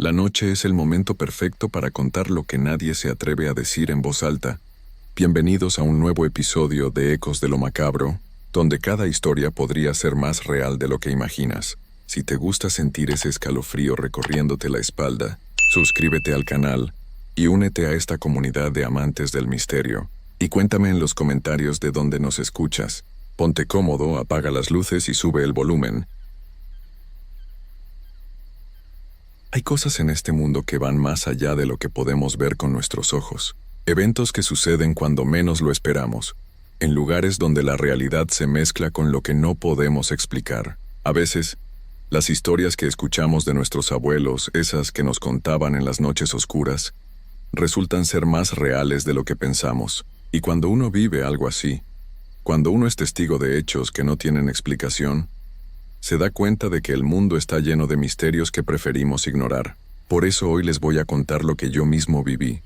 La noche es el momento perfecto para contar lo que nadie se atreve a decir en voz alta. Bienvenidos a un nuevo episodio de Ecos de lo Macabro, donde cada historia podría ser más real de lo que imaginas. Si te gusta sentir ese escalofrío recorriéndote la espalda, suscríbete al canal y únete a esta comunidad de amantes del misterio. Y cuéntame en los comentarios de dónde nos escuchas. Ponte cómodo, apaga las luces y sube el volumen. Hay cosas en este mundo que van más allá de lo que podemos ver con nuestros ojos. Eventos que suceden cuando menos lo esperamos, en lugares donde la realidad se mezcla con lo que no podemos explicar. A veces, las historias que escuchamos de nuestros abuelos, esas que nos contaban en las noches oscuras, resultan ser más reales de lo que pensamos. Y cuando uno vive algo así, cuando uno es testigo de hechos que no tienen explicación, se da cuenta de que el mundo está lleno de misterios que preferimos ignorar. Por eso hoy les voy a contar lo que yo mismo viví,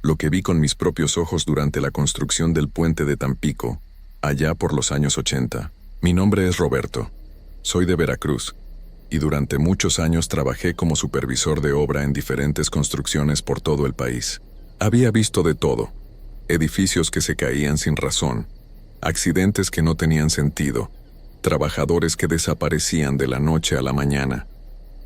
lo que vi con mis propios ojos durante la construcción del puente de Tampico, allá por los años 80. Mi nombre es Roberto, soy de Veracruz, y durante muchos años trabajé como supervisor de obra en diferentes construcciones por todo el país. Había visto de todo: edificios que se caían sin razón, accidentes que no tenían sentido, trabajadores que desaparecían de la noche a la mañana.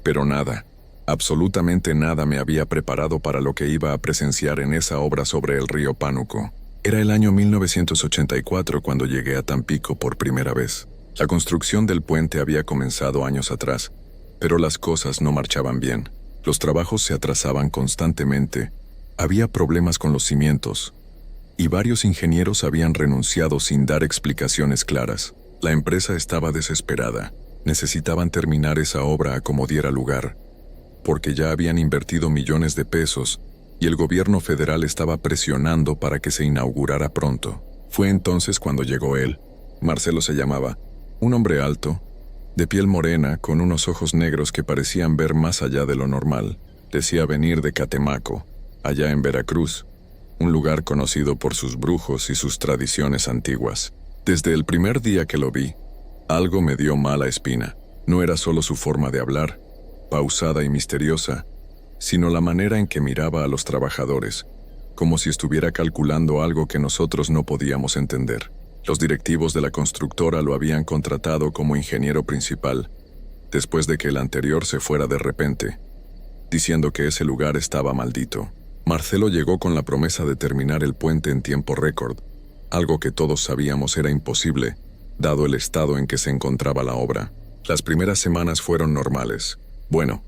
Pero nada, absolutamente nada me había preparado para lo que iba a presenciar en esa obra sobre el río Pánuco. Era el año 1984 cuando llegué a Tampico por primera vez. La construcción del puente había comenzado años atrás, pero las cosas no marchaban bien. Los trabajos se atrasaban constantemente, había problemas con los cimientos, y varios ingenieros habían renunciado sin dar explicaciones claras. La empresa estaba desesperada. Necesitaban terminar esa obra a como diera lugar, porque ya habían invertido millones de pesos y el gobierno federal estaba presionando para que se inaugurara pronto. Fue entonces cuando llegó él. Marcelo se llamaba, un hombre alto, de piel morena, con unos ojos negros que parecían ver más allá de lo normal. Decía venir de Catemaco, allá en Veracruz, un lugar conocido por sus brujos y sus tradiciones antiguas. Desde el primer día que lo vi, algo me dio mala espina. No era solo su forma de hablar, pausada y misteriosa, sino la manera en que miraba a los trabajadores, como si estuviera calculando algo que nosotros no podíamos entender. Los directivos de la constructora lo habían contratado como ingeniero principal, después de que el anterior se fuera de repente, diciendo que ese lugar estaba maldito. Marcelo llegó con la promesa de terminar el puente en tiempo récord, algo que todos sabíamos era imposible, dado el estado en que se encontraba la obra. Las primeras semanas fueron normales. Bueno,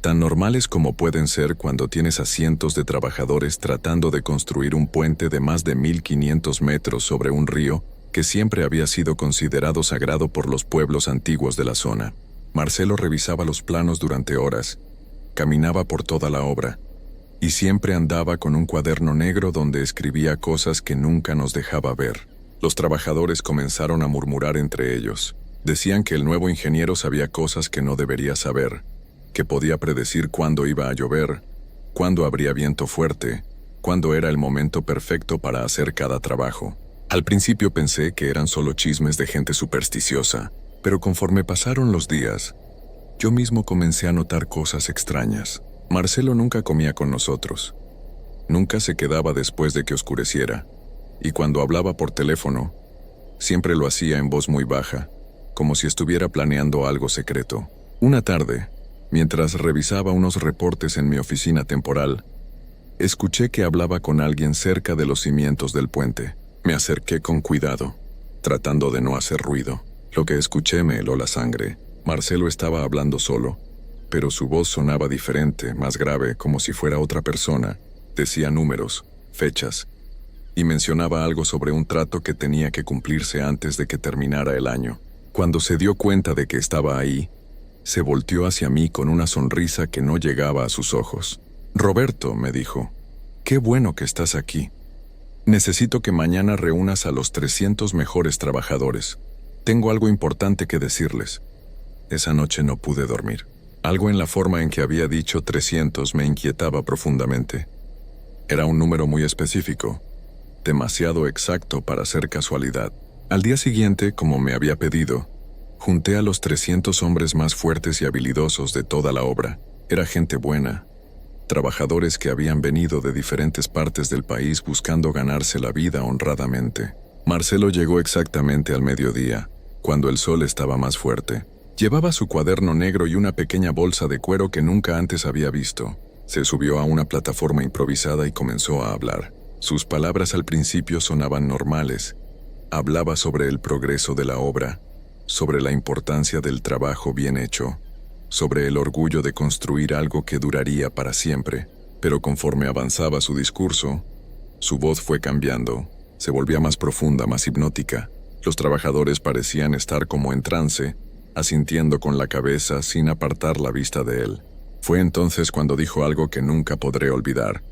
tan normales como pueden ser cuando tienes a cientos de trabajadores tratando de construir un puente de más de 1500 metros sobre un río que siempre había sido considerado sagrado por los pueblos antiguos de la zona. Marcelo revisaba los planos durante horas, caminaba por toda la obra, y siempre andaba con un cuaderno negro donde escribía cosas que nunca nos dejaba ver. Los trabajadores comenzaron a murmurar entre ellos. Decían que el nuevo ingeniero sabía cosas que no debería saber, que podía predecir cuándo iba a llover, cuándo habría viento fuerte, cuándo era el momento perfecto para hacer cada trabajo. Al principio pensé que eran solo chismes de gente supersticiosa, pero conforme pasaron los días, yo mismo comencé a notar cosas extrañas. Marcelo nunca comía con nosotros. Nunca se quedaba después de que oscureciera. Y cuando hablaba por teléfono, siempre lo hacía en voz muy baja, como si estuviera planeando algo secreto. Una tarde, mientras revisaba unos reportes en mi oficina temporal, escuché que hablaba con alguien cerca de los cimientos del puente. Me acerqué con cuidado, tratando de no hacer ruido. Lo que escuché me heló la sangre. Marcelo estaba hablando solo, pero su voz sonaba diferente, más grave, como si fuera otra persona. Decía números, fechas, y mencionaba algo sobre un trato que tenía que cumplirse antes de que terminara el año. Cuando se dio cuenta de que estaba ahí, se volteó hacia mí con una sonrisa que no llegaba a sus ojos. «Roberto», me dijo, «qué bueno que estás aquí. Necesito que mañana reúnas a los 300 mejores trabajadores. Tengo algo importante que decirles». Esa noche no pude dormir. Algo en la forma en que había dicho 300 me inquietaba profundamente. Era un número muy específico, demasiado exacto para ser casualidad. Al día siguiente, como me había pedido, junté a los 300 hombres más fuertes y habilidosos de toda la obra. Era gente buena, trabajadores que habían venido de diferentes partes del país buscando ganarse la vida honradamente. Marcelo llegó exactamente al mediodía, cuando el sol estaba más fuerte. Llevaba su cuaderno negro y una pequeña bolsa de cuero que nunca antes había visto. Se subió a una plataforma improvisada y comenzó a hablar. Sus palabras al principio sonaban normales. Hablaba sobre el progreso de la obra, sobre la importancia del trabajo bien hecho, sobre el orgullo de construir algo que duraría para siempre. Pero conforme avanzaba su discurso, su voz fue cambiando. Se volvía más profunda, más hipnótica. Los trabajadores parecían estar como en trance, asintiendo con la cabeza sin apartar la vista de él. Fue entonces cuando dijo algo que nunca podré olvidar.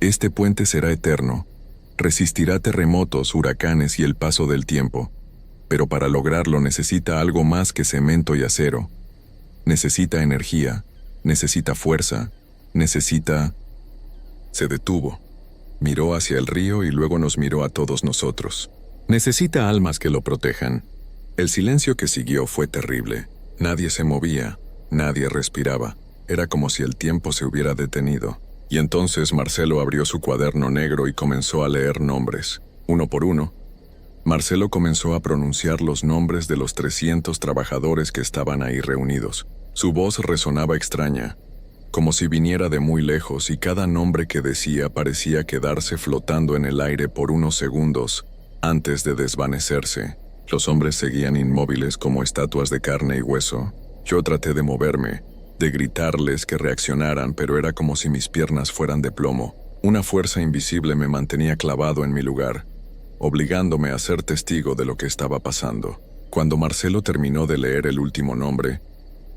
Este puente será eterno, resistirá terremotos, huracanes y el paso del tiempo, pero para lograrlo necesita algo más que cemento y acero. Necesita energía, necesita fuerza, necesita... Se detuvo, miró hacia el río y luego nos miró a todos nosotros. Necesita almas que lo protejan. El silencio que siguió fue terrible. Nadie se movía, nadie respiraba. Era como si el tiempo se hubiera detenido. Y entonces Marcelo abrió su cuaderno negro y comenzó a leer nombres. Uno por uno, Marcelo comenzó a pronunciar los nombres de los 300 trabajadores que estaban ahí reunidos. Su voz resonaba extraña, como si viniera de muy lejos, y cada nombre que decía parecía quedarse flotando en el aire por unos segundos antes de desvanecerse. Los hombres seguían inmóviles como estatuas de carne y hueso. Yo traté de moverme, de gritarles que reaccionaran, pero era como si mis piernas fueran de plomo. Una fuerza invisible me mantenía clavado en mi lugar, obligándome a ser testigo de lo que estaba pasando. Cuando Marcelo terminó de leer el último nombre,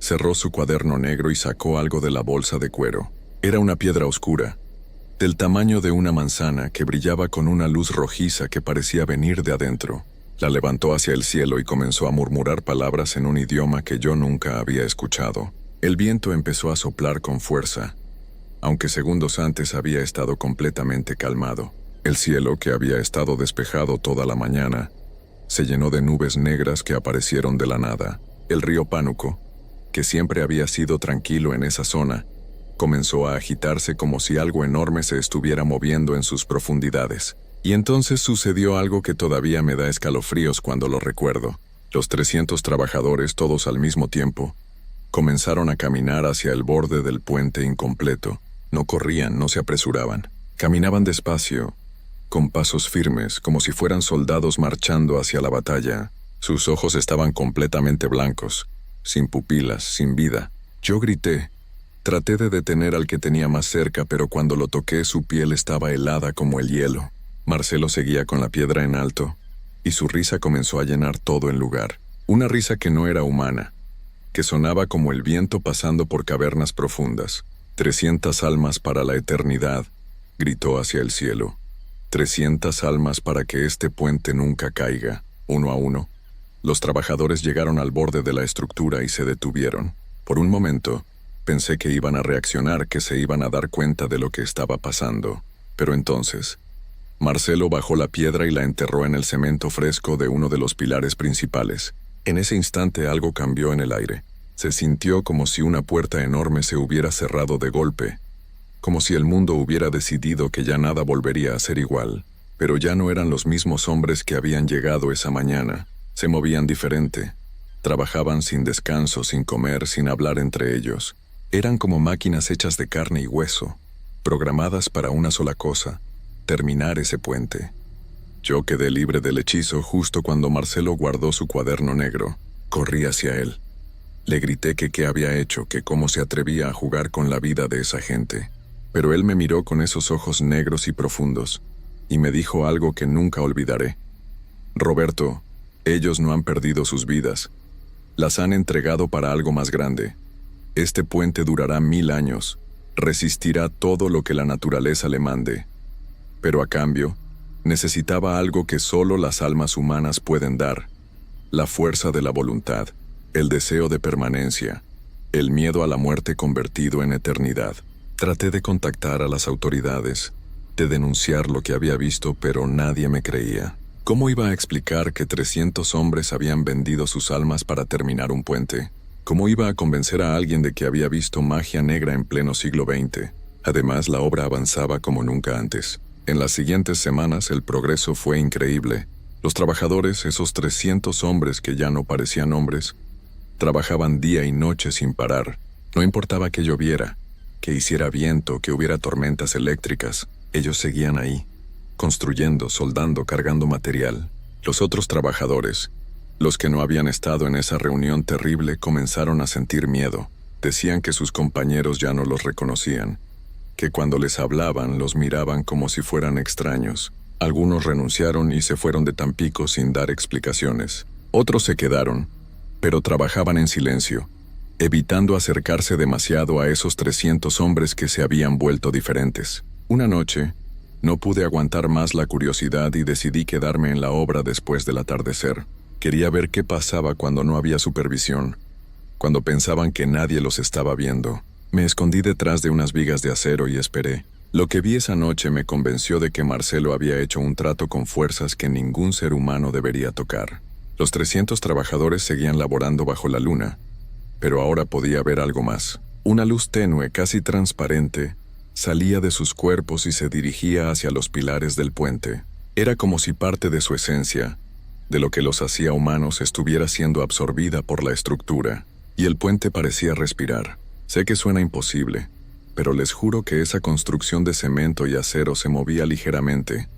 cerró su cuaderno negro y sacó algo de la bolsa de cuero. Era una piedra oscura, del tamaño de una manzana, que brillaba con una luz rojiza que parecía venir de adentro. La levantó hacia el cielo y comenzó a murmurar palabras en un idioma que yo nunca había escuchado. El viento empezó a soplar con fuerza, aunque segundos antes había estado completamente calmado. El cielo, que había estado despejado toda la mañana, se llenó de nubes negras que aparecieron de la nada. El río Pánuco, que siempre había sido tranquilo en esa zona, comenzó a agitarse como si algo enorme se estuviera moviendo en sus profundidades. Y entonces sucedió algo que todavía me da escalofríos cuando lo recuerdo. Los 300 trabajadores, todos al mismo tiempo, comenzaron a caminar hacia el borde del puente incompleto. No corrían, no se apresuraban. Caminaban despacio, con pasos firmes, como si fueran soldados marchando hacia la batalla. Sus ojos estaban completamente blancos, sin pupilas, sin vida. Yo grité. Traté de detener al que tenía más cerca, pero cuando lo toqué su piel estaba helada como el hielo. Marcelo seguía con la piedra en alto, y su risa comenzó a llenar todo el lugar. Una risa que no era humana, que sonaba como el viento pasando por cavernas profundas. 300 almas para la eternidad, gritó hacia el cielo. 300 almas para que este puente nunca caiga. Uno a uno, los trabajadores llegaron al borde de la estructura y se detuvieron. Por un momento, pensé que iban a reaccionar, que se iban a dar cuenta de lo que estaba pasando. Pero entonces, Marcelo bajó la piedra y la enterró en el cemento fresco de uno de los pilares principales. En ese instante algo cambió en el aire. Se sintió como si una puerta enorme se hubiera cerrado de golpe, como si el mundo hubiera decidido que ya nada volvería a ser igual. Pero ya no eran los mismos hombres que habían llegado esa mañana. Se movían diferente. Trabajaban sin descanso, sin comer, sin hablar entre ellos. Eran como máquinas hechas de carne y hueso, programadas para una sola cosa: terminar ese puente. Yo quedé libre del hechizo justo cuando Marcelo guardó su cuaderno negro. Corrí hacia él. Le grité que qué había hecho, que cómo se atrevía a jugar con la vida de esa gente. Pero él me miró con esos ojos negros y profundos, y me dijo algo que nunca olvidaré. Roberto, ellos no han perdido sus vidas. Las han entregado para algo más grande. Este puente durará 1000 años. Resistirá todo lo que la naturaleza le mande. Pero a cambio, necesitaba algo que solo las almas humanas pueden dar: la fuerza de la voluntad, el deseo de permanencia, el miedo a la muerte convertido en eternidad. Traté de contactar a las autoridades, de denunciar lo que había visto, pero nadie me creía. ¿Cómo iba a explicar que 300 hombres habían vendido sus almas para terminar un puente? ¿Cómo iba a convencer a alguien de que había visto magia negra en pleno siglo XX? Además, la obra avanzaba como nunca antes. En las siguientes semanas el progreso fue increíble. Los trabajadores, esos 300 hombres que ya no parecían hombres, trabajaban día y noche sin parar. No importaba que lloviera, que hiciera viento, que hubiera tormentas eléctricas. Ellos seguían ahí, construyendo, soldando, cargando material. Los otros trabajadores, los que no habían estado en esa reunión terrible, comenzaron a sentir miedo. Decían que sus compañeros ya no los reconocían, que cuando les hablaban los miraban como si fueran extraños. Algunos renunciaron y se fueron de Tampico sin dar explicaciones. Otros se quedaron, pero trabajaban en silencio, evitando acercarse demasiado a esos 300 hombres que se habían vuelto diferentes. Una noche, no pude aguantar más la curiosidad y decidí quedarme en la obra después del atardecer. Quería ver qué pasaba cuando no había supervisión, cuando pensaban que nadie los estaba viendo. Me escondí detrás de unas vigas de acero y esperé. Lo que vi esa noche me convenció de que Marcelo había hecho un trato con fuerzas que ningún ser humano debería tocar. Los 300 trabajadores seguían laborando bajo la luna, pero ahora podía ver algo más. Una luz tenue, casi transparente, salía de sus cuerpos y se dirigía hacia los pilares del puente. Era como si parte de su esencia, de lo que los hacía humanos, estuviera siendo absorbida por la estructura, y el puente parecía respirar. Sé que suena imposible, pero les juro que esa construcción de cemento y acero se movía ligeramente,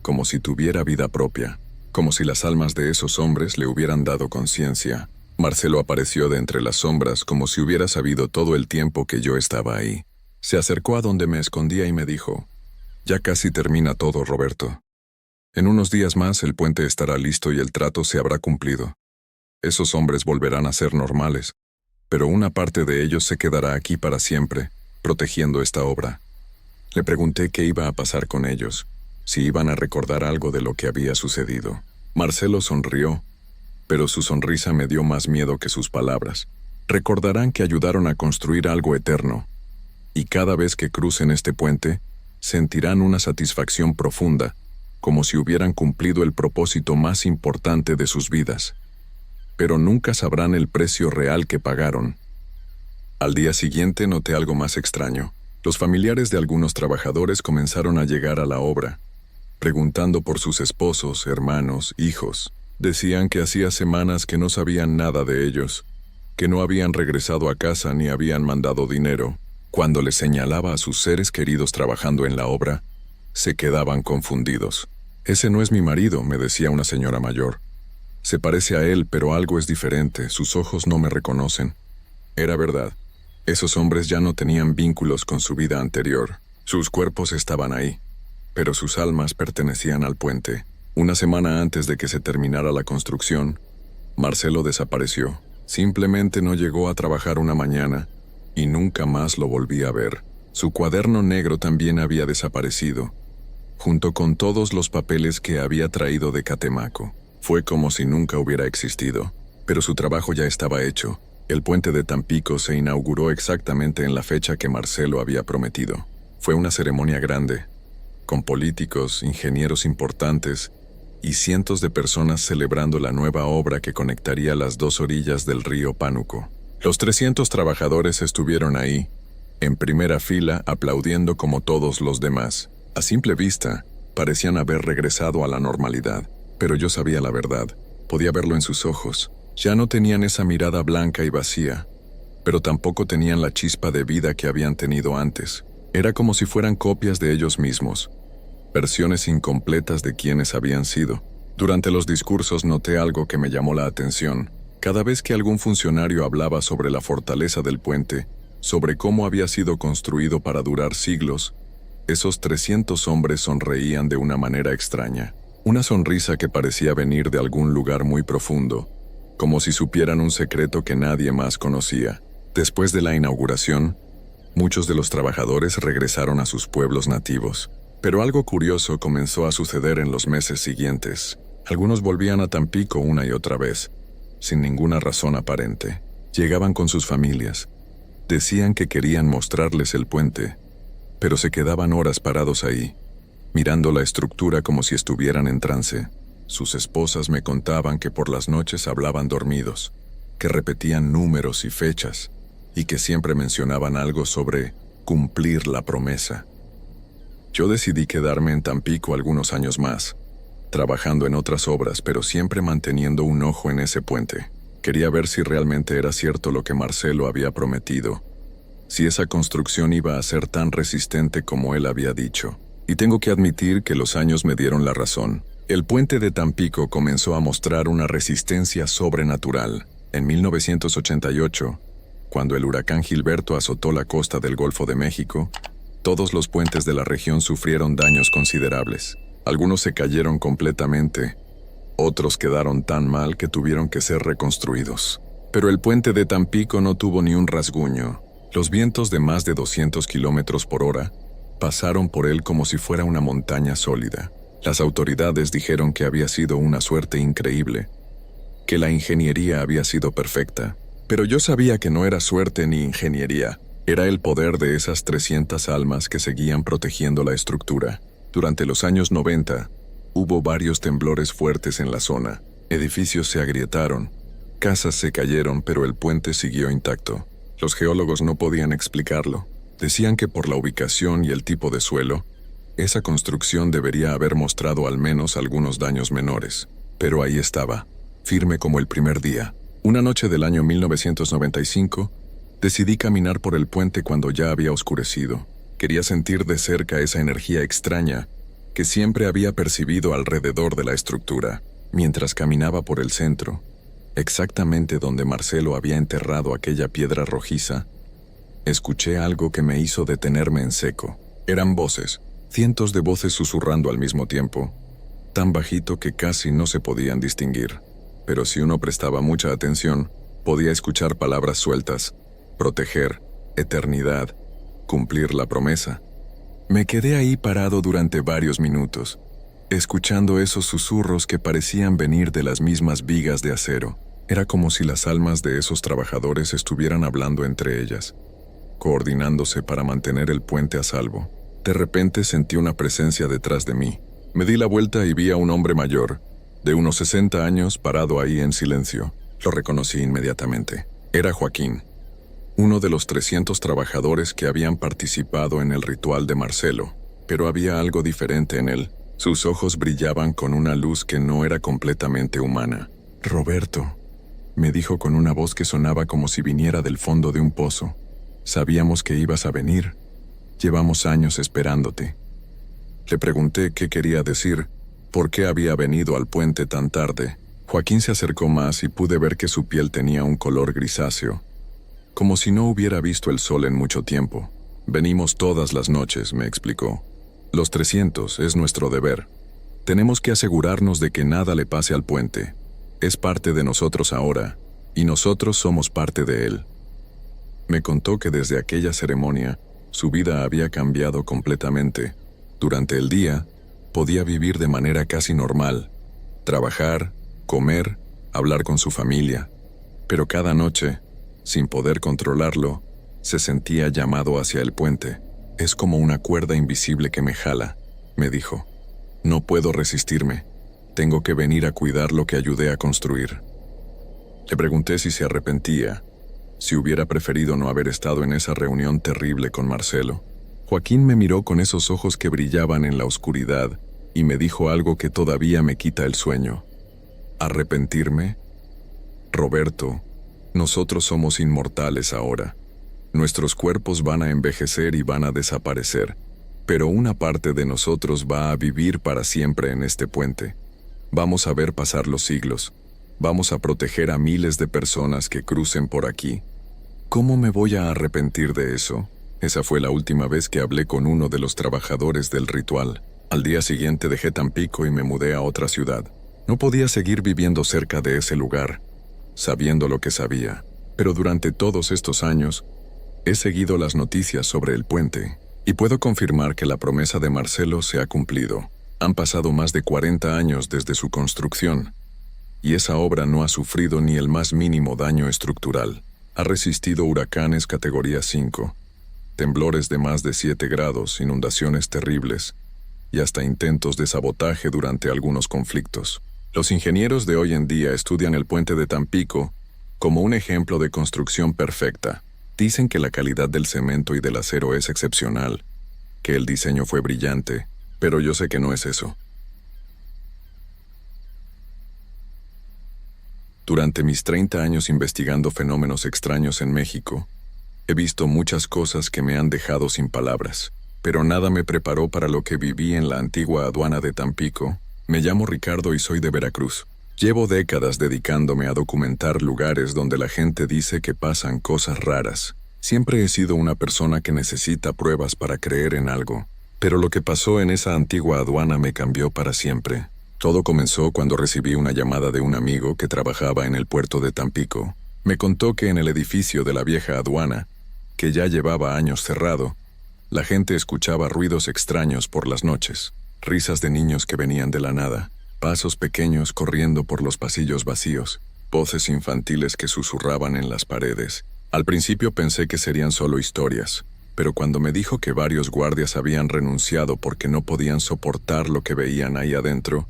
como si tuviera vida propia, como si las almas de esos hombres le hubieran dado conciencia. Marcelo apareció de entre las sombras como si hubiera sabido todo el tiempo que yo estaba ahí. Se acercó a donde me escondía y me dijo: «Ya casi termina todo, Roberto. En unos días más el puente estará listo y el trato se habrá cumplido. Esos hombres volverán a ser normales, pero una parte de ellos se quedará aquí para siempre, protegiendo esta obra». Le pregunté qué iba a pasar con ellos, si iban a recordar algo de lo que había sucedido. Marcelo sonrió, pero su sonrisa me dio más miedo que sus palabras. «Recordarán que ayudaron a construir algo eterno, y cada vez que crucen este puente, sentirán una satisfacción profunda, como si hubieran cumplido el propósito más importante de sus vidas. Pero nunca sabrán el precio real que pagaron». Al día siguiente noté algo más extraño. Los familiares de algunos trabajadores comenzaron a llegar a la obra, preguntando por sus esposos, hermanos, hijos. Decían que hacía semanas que no sabían nada de ellos, que no habían regresado a casa ni habían mandado dinero. Cuando les señalaba a sus seres queridos trabajando en la obra, se quedaban confundidos. «Ese no es mi marido», me decía una señora mayor. «Se parece a él, pero algo es diferente, sus ojos no me reconocen». Era verdad. Esos hombres ya no tenían vínculos con su vida anterior. Sus cuerpos estaban ahí, pero sus almas pertenecían al puente. Una semana antes de que se terminara la construcción, Marcelo desapareció. Simplemente no llegó a trabajar una mañana y nunca más lo volví a ver. Su cuaderno negro también había desaparecido, junto con todos los papeles que había traído de Catemaco. Fue como si nunca hubiera existido, pero su trabajo ya estaba hecho. El puente de Tampico se inauguró exactamente en la fecha que Marcelo había prometido. Fue una ceremonia grande, con políticos, ingenieros importantes y cientos de personas celebrando la nueva obra que conectaría las dos orillas del río Pánuco. Los 300 trabajadores estuvieron ahí, en primera fila, aplaudiendo como todos los demás. A simple vista, parecían haber regresado a la normalidad, pero yo sabía la verdad. Podía verlo en sus ojos. Ya no tenían esa mirada blanca y vacía, pero tampoco tenían la chispa de vida que habían tenido antes. Era como si fueran copias de ellos mismos, versiones incompletas de quienes habían sido. Durante los discursos noté algo que me llamó la atención. Cada vez que algún funcionario hablaba sobre la fortaleza del puente, sobre cómo había sido construido para durar siglos, esos 300 hombres sonreían de una manera extraña. Una sonrisa que parecía venir de algún lugar muy profundo, como si supieran un secreto que nadie más conocía. Después de la inauguración, muchos de los trabajadores regresaron a sus pueblos nativos. Pero algo curioso comenzó a suceder en los meses siguientes. Algunos volvían a Tampico una y otra vez, sin ninguna razón aparente. Llegaban con sus familias. Decían que querían mostrarles el puente, pero se quedaban horas parados ahí, mirando la estructura como si estuvieran en trance. Sus esposas me contaban que por las noches hablaban dormidos, que repetían números y fechas, y que siempre mencionaban algo sobre cumplir la promesa. Yo decidí quedarme en Tampico algunos años más, trabajando en otras obras, pero siempre manteniendo un ojo en ese puente. Quería ver si realmente era cierto lo que Marcelo había prometido, si esa construcción iba a ser tan resistente como él había dicho. Y tengo que admitir que los años me dieron la razón. El puente de Tampico comenzó a mostrar una resistencia sobrenatural. En 1988, cuando el huracán Gilberto azotó la costa del Golfo de México, todos los puentes de la región sufrieron daños considerables. Algunos se cayeron completamente, otros quedaron tan mal que tuvieron que ser reconstruidos. Pero el puente de Tampico no tuvo ni un rasguño. Los vientos de más de 200 kilómetros por hora pasaron por él como si fuera una montaña sólida. Las autoridades dijeron que había sido una suerte increíble, que la ingeniería había sido perfecta. Pero yo sabía que no era suerte ni ingeniería, era el poder de esas 300 almas que seguían protegiendo la estructura. Durante los años 90, hubo varios temblores fuertes en la zona. Edificios se agrietaron, casas se cayeron, pero el puente siguió intacto. Los geólogos no podían explicarlo. Decían que por la ubicación y el tipo de suelo, esa construcción debería haber mostrado al menos algunos daños menores. Pero ahí estaba, firme como el primer día. Una noche del año 1995, decidí caminar por el puente cuando ya había oscurecido. Quería sentir de cerca esa energía extraña que siempre había percibido alrededor de la estructura. Mientras caminaba por el centro, exactamente donde Marcelo había enterrado aquella piedra rojiza, escuché algo que me hizo detenerme en seco. Eran voces, cientos de voces susurrando al mismo tiempo, tan bajito que casi no se podían distinguir. Pero si uno prestaba mucha atención, podía escuchar palabras sueltas: proteger, eternidad, cumplir la promesa. Me quedé ahí parado durante varios minutos, escuchando esos susurros que parecían venir de las mismas vigas de acero. Era como si las almas de esos trabajadores estuvieran hablando entre ellas, coordinándose para mantener el puente a salvo. De repente sentí una presencia detrás de mí. Me di la vuelta y vi a un hombre mayor, de unos 60 años, parado ahí en silencio. Lo reconocí inmediatamente. Era Joaquín, uno de los 300 trabajadores que habían participado en el ritual de Marcelo. Pero había algo diferente en él. Sus ojos brillaban con una luz que no era completamente humana. «Roberto», me dijo con una voz que sonaba como si viniera del fondo de un pozo. «Sabíamos que ibas a venir. Llevamos años esperándote». Le pregunté qué quería decir, por qué había venido al puente tan tarde. Joaquín se acercó más y pude ver que su piel tenía un color grisáceo, como si no hubiera visto el sol en mucho tiempo. «Venimos todas las noches», me explicó. «Los 300 es nuestro deber. Tenemos que asegurarnos de que nada le pase al puente. Es parte de nosotros ahora, y nosotros somos parte de él». Me contó que desde aquella ceremonia, su vida había cambiado completamente. Durante el día, podía vivir de manera casi normal, trabajar, comer, hablar con su familia. Pero cada noche, sin poder controlarlo, se sentía llamado hacia el puente. «Es como una cuerda invisible que me jala», me dijo. «No puedo resistirme. Tengo que venir a cuidar lo que ayudé a construir». Le pregunté si se arrepentía, si hubiera preferido no haber estado en esa reunión terrible con Marcelo. Joaquín me miró con esos ojos que brillaban en la oscuridad y me dijo algo que todavía me quita el sueño. «¿Arrepentirme? Roberto, nosotros somos inmortales ahora. Nuestros cuerpos van a envejecer y van a desaparecer, pero una parte de nosotros va a vivir para siempre en este puente. Vamos a ver pasar los siglos. Vamos a proteger a miles de personas que crucen por aquí. ¿Cómo me voy a arrepentir de eso?». Esa fue la última vez que hablé con uno de los trabajadores del ritual. Al día siguiente dejé Tampico y me mudé a otra ciudad. No podía seguir viviendo cerca de ese lugar, sabiendo lo que sabía. Pero durante todos estos años, he seguido las noticias sobre el puente, y puedo confirmar que la promesa de Marcelo se ha cumplido. Han pasado más de 40 años desde su construcción, y esa obra no ha sufrido ni el más mínimo daño estructural. Ha resistido huracanes categoría 5, temblores de más de 7 grados, inundaciones terribles, y hasta intentos de sabotaje durante algunos conflictos. Los ingenieros de hoy en día estudian el puente de Tampico como un ejemplo de construcción perfecta. Dicen que la calidad del cemento y del acero es excepcional, que el diseño fue brillante, pero yo sé que no es eso. Durante mis 30 años investigando fenómenos extraños en México, he visto muchas cosas que me han dejado sin palabras, pero nada me preparó para lo que viví en la antigua aduana de Tampico. Me llamo Ricardo y soy de Veracruz. Llevo décadas dedicándome a documentar lugares donde la gente dice que pasan cosas raras. Siempre he sido una persona que necesita pruebas para creer en algo, pero lo que pasó en esa antigua aduana me cambió para siempre. Todo comenzó cuando recibí una llamada de un amigo que trabajaba en el puerto de Tampico. Me contó que en el edificio de la vieja aduana, que ya llevaba años cerrado, la gente escuchaba ruidos extraños por las noches, risas de niños que venían de la nada, pasos pequeños corriendo por los pasillos vacíos, voces infantiles que susurraban en las paredes. Al principio pensé que serían solo historias, pero cuando me dijo que varios guardias habían renunciado porque no podían soportar lo que veían ahí adentro,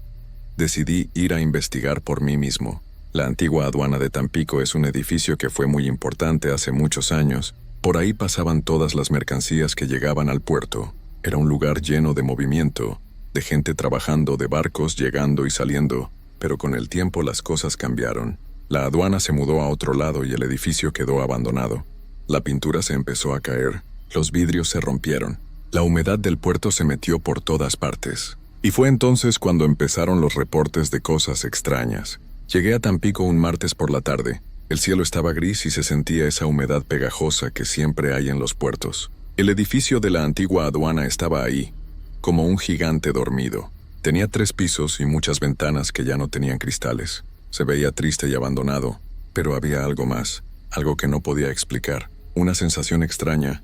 decidí ir a investigar por mí mismo. La antigua aduana de Tampico es un edificio que fue muy importante hace muchos años. Por ahí pasaban todas las mercancías que llegaban al puerto. Era un lugar lleno de movimiento, de gente trabajando, de barcos llegando y saliendo, pero con el tiempo las cosas cambiaron. La aduana se mudó a otro lado y el edificio quedó abandonado. La pintura se empezó a caer, los vidrios se rompieron. La humedad del puerto se metió por todas partes. Y fue entonces cuando empezaron los reportes de cosas extrañas. Llegué a Tampico un martes por la tarde. El cielo estaba gris y se sentía esa humedad pegajosa que siempre hay en los puertos. El edificio de la antigua aduana estaba ahí, como un gigante dormido. Tenía 3 pisos y muchas ventanas que ya no tenían cristales. Se veía triste y abandonado, pero había algo más, algo que no podía explicar. Una sensación extraña,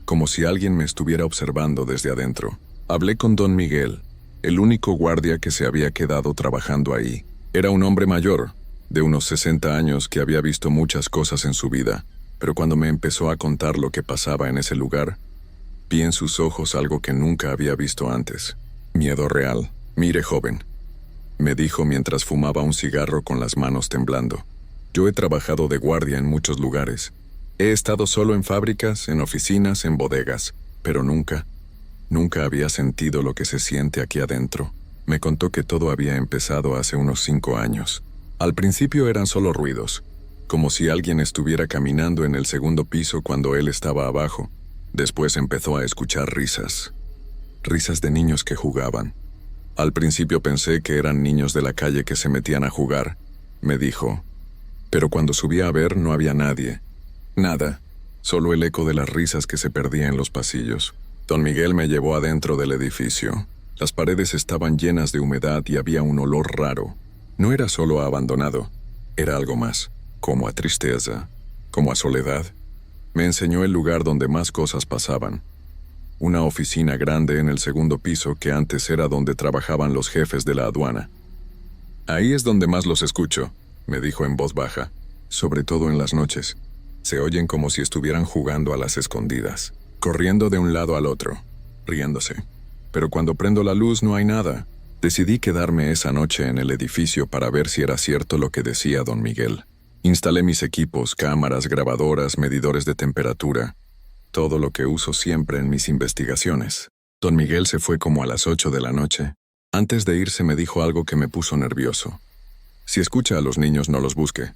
como si alguien me estuviera observando desde adentro. Hablé con Don Miguel, el único guardia que se había quedado trabajando ahí. Era un hombre mayor, de unos 60 años que había visto muchas cosas en su vida, pero cuando me empezó a contar lo que pasaba en ese lugar, vi en sus ojos algo que nunca había visto antes. Miedo real. Mire, joven, me dijo mientras fumaba un cigarro con las manos temblando. Yo he trabajado de guardia en muchos lugares. He estado solo en fábricas, en oficinas, en bodegas, pero nunca había sentido lo que se siente aquí adentro. Me contó que todo había empezado hace unos 5 años. Al principio eran solo ruidos, como si alguien estuviera caminando en el segundo piso cuando él estaba abajo. Después empezó a escuchar risas. Risas de niños que jugaban. Al principio pensé que eran niños de la calle que se metían a jugar, me dijo. Pero cuando subí a ver no había nadie. Nada. Solo el eco de las risas que se perdía en los pasillos. Don Miguel me llevó adentro del edificio. Las paredes estaban llenas de humedad y había un olor raro. No era solo a abandonado, era algo más, como a tristeza, como a soledad. Me enseñó el lugar donde más cosas pasaban. Una oficina grande en el segundo piso que antes era donde trabajaban los jefes de la aduana. Ahí es donde más los escucho, me dijo en voz baja, sobre todo en las noches. Se oyen como si estuvieran jugando a las escondidas, corriendo de un lado al otro, riéndose. Pero cuando prendo la luz no hay nada. Decidí quedarme esa noche en el edificio para ver si era cierto lo que decía don Miguel. Instalé mis equipos, cámaras, grabadoras, medidores de temperatura, todo lo que uso siempre en mis investigaciones. Don Miguel se fue como a las 8 de la noche. Antes de irse me dijo algo que me puso nervioso. Si escucha a los niños, no los busque.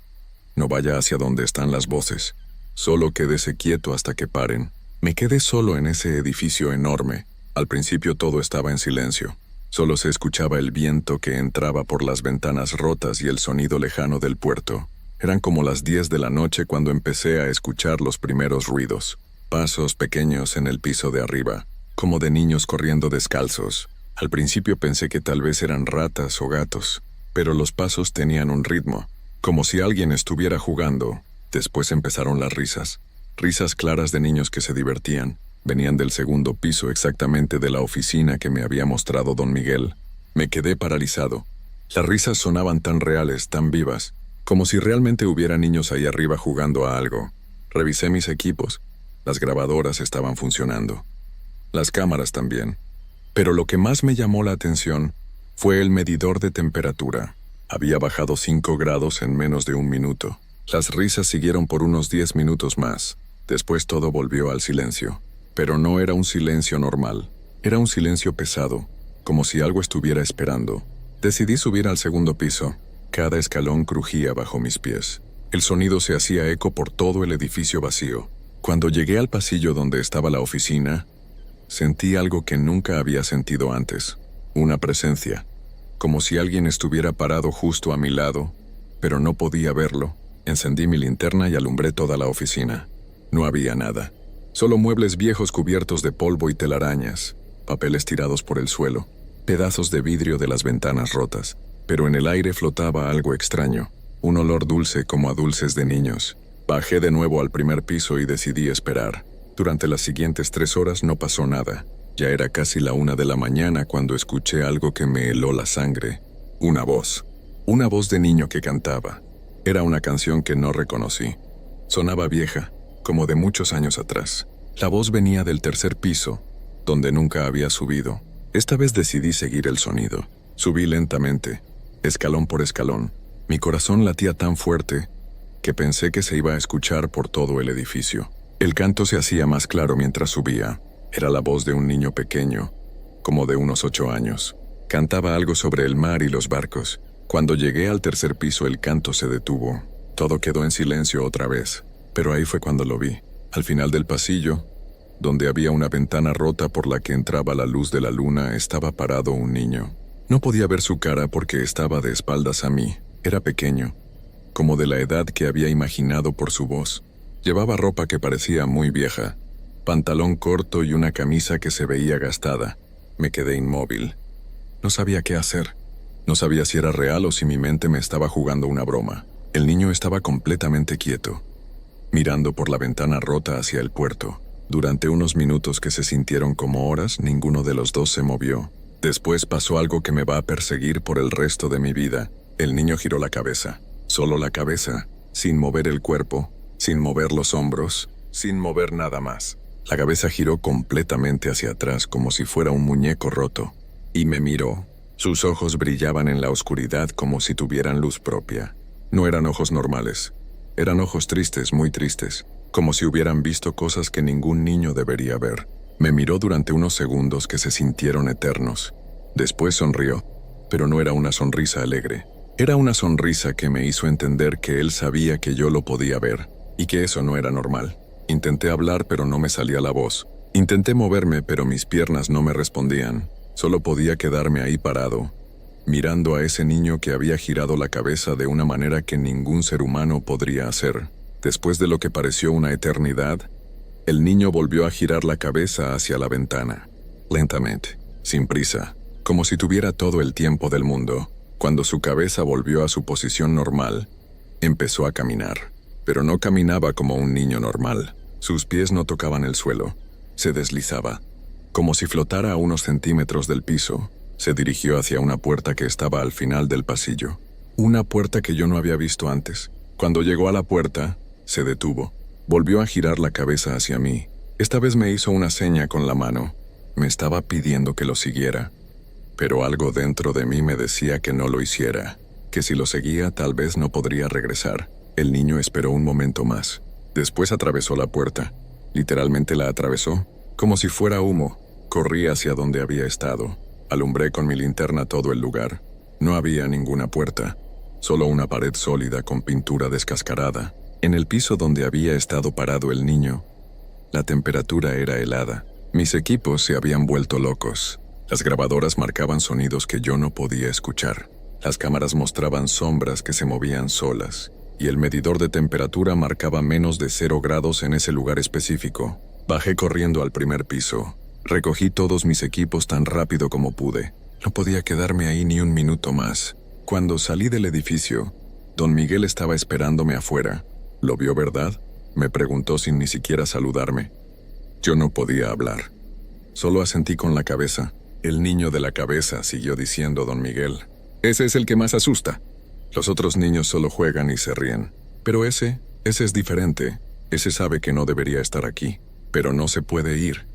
No vaya hacia donde están las voces. Solo quédese quieto hasta que paren. Me quedé solo en ese edificio enorme. Al principio todo estaba en silencio. Solo se escuchaba el viento que entraba por las ventanas rotas y el sonido lejano del puerto. Eran como las 10 de la noche cuando empecé a escuchar los primeros ruidos. Pasos pequeños en el piso de arriba, como de niños corriendo descalzos. Al principio pensé que tal vez eran ratas o gatos, pero los pasos tenían un ritmo, como si alguien estuviera jugando. Después empezaron las risas. Risas claras de niños que se divertían. Venían del segundo piso, exactamente de la oficina que me había mostrado don Miguel. Me quedé paralizado. Las risas sonaban tan reales, tan vivas, como si realmente hubiera niños ahí arriba jugando a algo. Revisé mis equipos. Las grabadoras estaban funcionando. Las cámaras también. Pero lo que más me llamó la atención fue el medidor de temperatura. Había bajado 5 grados en menos de un minuto. Las risas siguieron por unos 10 minutos más. Después todo volvió al silencio. Pero no era un silencio normal. Era un silencio pesado, como si algo estuviera esperando. Decidí subir al segundo piso. Cada escalón crujía bajo mis pies. El sonido se hacía eco por todo el edificio vacío. Cuando llegué al pasillo donde estaba la oficina, sentí algo que nunca había sentido antes. Una presencia. Como si alguien estuviera parado justo a mi lado, pero no podía verlo. Encendí mi linterna y alumbré toda la oficina. No había nada. Solo muebles viejos cubiertos de polvo y telarañas, papeles tirados por el suelo, pedazos de vidrio de las ventanas rotas. Pero en el aire flotaba algo extraño, un olor dulce como a dulces de niños. Bajé de nuevo al primer piso y decidí esperar. Durante las siguientes 3 horas no pasó nada. Ya era casi la 1 de la mañana cuando escuché algo que me heló la sangre. Una voz. Una voz de niño que cantaba. Era una canción que no reconocí. Sonaba vieja, como de muchos años atrás. La voz venía del tercer piso, donde nunca había subido. Esta vez decidí seguir el sonido. Subí lentamente, escalón por escalón. Mi corazón latía tan fuerte que pensé que se iba a escuchar por todo el edificio. El canto se hacía más claro mientras subía. Era la voz de un niño pequeño, como de unos 8 años. Cantaba algo sobre el mar y los barcos. Cuando llegué al tercer piso, el canto se detuvo. Todo quedó en silencio otra vez. Pero ahí fue cuando lo vi. Al final del pasillo, donde había una ventana rota por la que entraba la luz de la luna, estaba parado un niño. No podía ver su cara porque estaba de espaldas a mí. Era pequeño, como de la edad que había imaginado por su voz. Llevaba ropa que parecía muy vieja, pantalón corto y una camisa que se veía gastada. Me quedé inmóvil. No sabía qué hacer. No sabía si era real o si mi mente me estaba jugando una broma. El niño estaba completamente quieto, mirando por la ventana rota hacia el puerto. Durante unos minutos que se sintieron como horas, ninguno de los dos se movió. Después pasó algo que me va a perseguir por el resto de mi vida. El niño giró la cabeza. Solo la cabeza, sin mover el cuerpo, sin mover los hombros, sin mover nada más. La cabeza giró completamente hacia atrás como si fuera un muñeco roto. Y me miró. Sus ojos brillaban en la oscuridad como si tuvieran luz propia. No eran ojos normales. Eran ojos tristes, muy tristes, como si hubieran visto cosas que ningún niño debería ver. Me miró durante unos segundos que se sintieron eternos. Después sonrió, pero no era una sonrisa alegre. Era una sonrisa que me hizo entender que él sabía que yo lo podía ver, y que eso no era normal. Intenté hablar, pero no me salía la voz. Intenté moverme, pero mis piernas no me respondían. Solo podía quedarme ahí parado, mirando a ese niño que había girado la cabeza de una manera que ningún ser humano podría hacer. Después de lo que pareció una eternidad, el niño volvió a girar la cabeza hacia la ventana, lentamente, sin prisa, como si tuviera todo el tiempo del mundo. Cuando su cabeza volvió a su posición normal, empezó a caminar. Pero no caminaba como un niño normal. Sus pies no tocaban el suelo. Se deslizaba, como si flotara a unos centímetros del piso. Se dirigió hacia una puerta que estaba al final del pasillo. Una puerta que yo no había visto antes. Cuando llegó a la puerta, se detuvo. Volvió a girar la cabeza hacia mí. Esta vez me hizo una seña con la mano. Me estaba pidiendo que lo siguiera. Pero algo dentro de mí me decía que no lo hiciera, que si lo seguía tal vez no podría regresar. El niño esperó un momento más. Después atravesó la puerta. Literalmente la atravesó, como si fuera humo. Corrí hacia donde había estado. Alumbré con mi linterna todo el lugar. No había ninguna puerta, solo una pared sólida con pintura descascarada. En el piso donde había estado parado el niño, la temperatura era helada. Mis equipos se habían vuelto locos. Las grabadoras marcaban sonidos que yo no podía escuchar. Las cámaras mostraban sombras que se movían solas, y el medidor de temperatura marcaba menos de 0 grados en ese lugar específico. Bajé corriendo al primer piso. Recogí todos mis equipos tan rápido como pude. No podía quedarme ahí ni un minuto más. Cuando salí del edificio, don Miguel estaba esperándome afuera. ¿Lo vio, verdad?, me preguntó sin ni siquiera saludarme. Yo no podía hablar. Solo asentí con la cabeza. El niño de la cabeza, siguió diciendo don Miguel. Ese es el que más asusta. Los otros niños solo juegan y se ríen. Pero ese es diferente. Ese sabe que no debería estar aquí. Pero no se puede ir.